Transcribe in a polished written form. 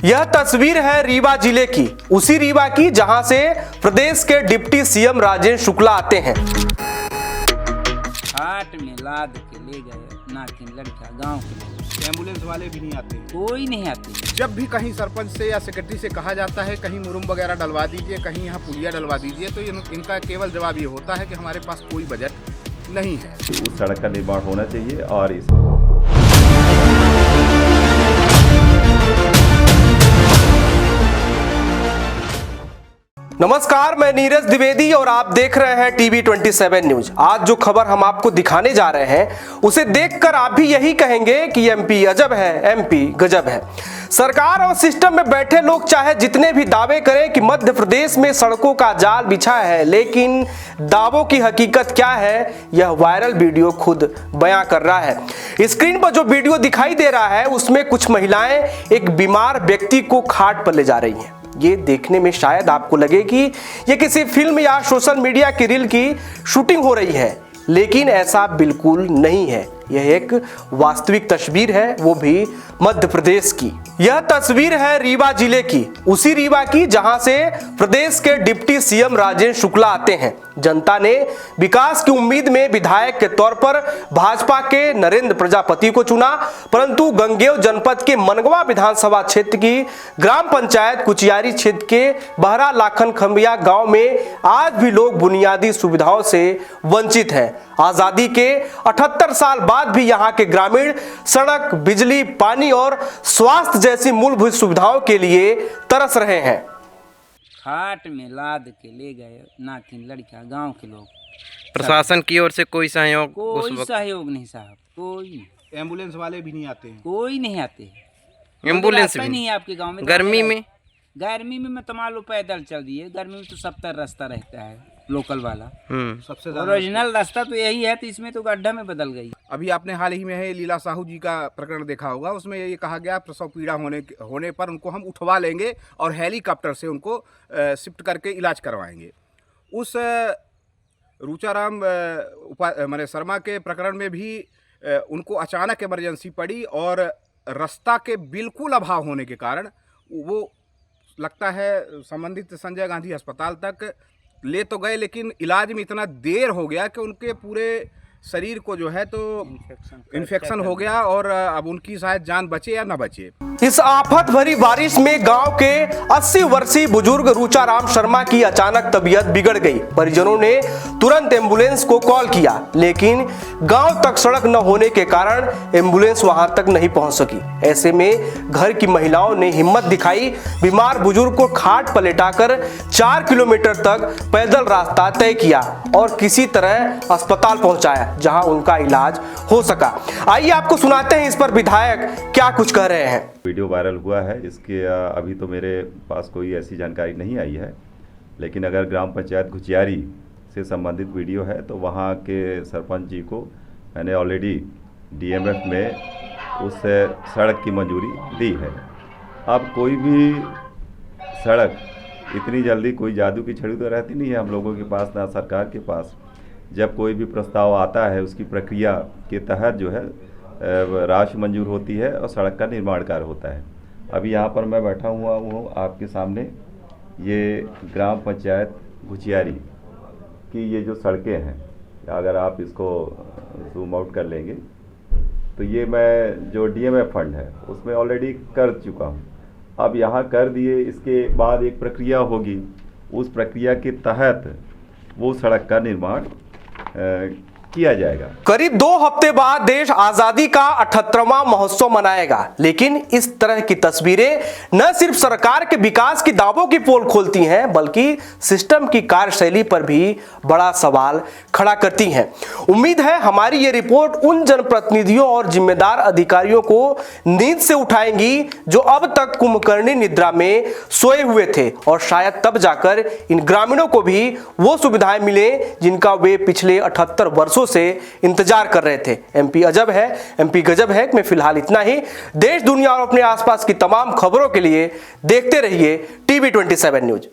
यह तस्वीर है रीवा जिले की, उसी रीवा की जहां से प्रदेश के डिप्टी सीएम राजेंद्र शुक्ला आते हैं। हाट में लाद के ले गए नाकिन लड़का गांव के। एम्बुलेंस वाले भी नहीं आते, कोई नहीं आते। जब भी कहीं सरपंच से या सेक्रेटरी से कहा जाता है कहीं मुरुम वगैरह डलवा दीजिए, कहीं यहाँ पुलिया डलवा दीजिए, तो इनका केवल जवाब ये होता है कि हमारे पास कोई बजट नहीं है। उस सड़क का निर्माण होना चाहिए और इस नमस्कार, मैं नीरज द्विवेदी और आप देख रहे हैं टीवी 27 न्यूज। आज जो खबर हम आपको दिखाने जा रहे हैं उसे देखकर आप भी यही कहेंगे कि एमपी अजब है, एमपी गजब है। सरकार और सिस्टम में बैठे लोग चाहे जितने भी दावे करें कि मध्य प्रदेश में सड़कों का जाल बिछा है, लेकिन दावों की हकीकत क्या है यह वायरल वीडियो खुद बयां कर रहा है। स्क्रीन पर जो वीडियो दिखाई दे रहा है उसमें कुछ महिलाएं एक बीमार व्यक्ति को खाट पर ले जा रही हैं। ये देखने में शायद आपको लगे कि ये किसी फिल्म या सोशल मीडिया की रील की शूटिंग हो रही है, लेकिन ऐसा बिल्कुल नहीं है। यह एक वास्तविक तस्वीर है, वो भी मध्य प्रदेश की। यह तस्वीर है रीवा जिले की, उसी रीवा की जहां से प्रदेश के डिप्टी सीएम राजेंद्र शुक्ला आते हैं। जनता ने विकास की उम्मीद में विधायक के तौर पर भाजपा के नरेंद्र प्रजापति को चुना, परंतु गंगेव जनपद के मनगवा विधानसभा क्षेत्र की ग्राम पंचायत कुचियारी क्षेत्र के बहरा लाखन खंबिया गांव में आज भी लोग बुनियादी सुविधाओं से वंचित हैं। आजादी के 78 साल बाद भी यहाँ के ग्रामीण सड़क, बिजली, पानी और स्वास्थ्य जैसी मूलभूत सुविधाओं के लिए तरस रहे हैं। हाट में लाद के ले गए नाकिन लड़का गांव के लोग। प्रशासन की ओर से कोई सहयोग कोई सहयोग नहीं साहब, कोई नहीं। एम्बुलेंस वाले भी नहीं आते हैं, कोई नहीं आते। एम्बुलेंस भी नहीं है आपके गांव में। गर्मी में मैं तमाम लोग पैदल चल दिए। गर्मी में तो 70 रास्ता रहता है लोकल वाला। सबसे ज्यादा ओरिजिनल रास्ता तो यही है, तो इसमें तो गड्ढा में बदल गई। अभी आपने हाल ही में है लीला साहू जी का प्रकरण देखा होगा, उसमें ये कहा गया प्रसव पीड़ा होने पर उनको हम उठवा लेंगे और हेलीकॉप्टर से उनको शिफ्ट करके इलाज करवाएंगे। उस रूचाराम माने शर्मा के प्रकरण में भी उनको अचानक इमरजेंसी पड़ी और रास्ता के बिल्कुल अभाव होने के कारण वो लगता है संबंधित संजय गांधी अस्पताल तक ले तो गए, लेकिन इलाज में इतना देर हो गया कि उनके पूरे शरीर को जो है तो इन्फेक्शन हो गया और अब उनकी शायद जान बचे या ना बचे। इस आफत भरी बारिश में गांव के 80 वर्षीय बुजुर्ग रूचाराम शर्मा की अचानक तबीयत बिगड़ गई। परिजनों ने तुरंत एम्बुलेंस को कॉल किया, लेकिन गांव तक सड़क न होने के कारण एम्बुलेंस वहां तक नहीं पहुंच सकी। ऐसे में घर की महिलाओं ने हिम्मत दिखाई, बीमार बुजुर्ग को खाट पर लेटाकर 4 किलोमीटर तक पैदल रास्ता तय किया और किसी तरह अस्पताल पहुंचाया, जहां उनका इलाज हो सका। आइए आपको सुनाते हैं इस पर विधायक क्या कुछ कह रहे हैं। वीडियो वायरल हुआ है, जिसके अभी तो मेरे पास कोई ऐसी जानकारी नहीं आई है, लेकिन अगर ग्राम पंचायत घुचियारी से संबंधित वीडियो है तो वहाँ के सरपंच जी को मैंने ऑलरेडी डीएमएफ में उस सड़क की मंजूरी दी है। अब कोई भी सड़क इतनी जल्दी कोई जादू की छड़ी तो रहती नहीं है हम लोगों के पास, ना सरकार के पास। जब कोई भी प्रस्ताव आता है उसकी प्रक्रिया के तहत जो है राशि मंजूर होती है और सड़क का निर्माण कार्य होता है। अभी यहाँ पर मैं बैठा हुआ हूँ आपके सामने, ये ग्राम पंचायत घुचियारी की ये जो सड़कें हैं, अगर आप इसको जूम आउट कर लेंगे तो ये मैं जो डीएमएफ फंड है उसमें ऑलरेडी कर चुका हूँ। अब यहाँ कर दिए, इसके बाद एक प्रक्रिया होगी, उस प्रक्रिया के तहत वो सड़क का निर्माण किया जाएगा। करीब 2 हफ्ते बाद देश आजादी का 78वां महोत्सव मनाएगा, लेकिन इस तरह की तस्वीरें न सिर्फ सरकार के विकास की दावों की पोल खोलती हैं, बल्कि सिस्टम की कार्यशैली पर भी बड़ा सवाल खड़ा करती हैं। उम्मीद है हमारी ये रिपोर्ट उन जनप्रतिनिधियों और जिम्मेदार अधिकारियों को नींद से उठाएंगी जो अब तक कुंभकर्णी निद्रा में सोए हुए थे, और शायद तब जाकर इन ग्रामीणों को भी वो सुविधाएं मिले जिनका वे पिछले 78 वर्षों से इंतजार कर रहे थे। एमपी अजब है, एमपी गजब है में फिलहाल इतना ही। देश, दुनिया और अपने आसपास की तमाम खबरों के लिए देखते रहिए टीवी 27 न्यूज।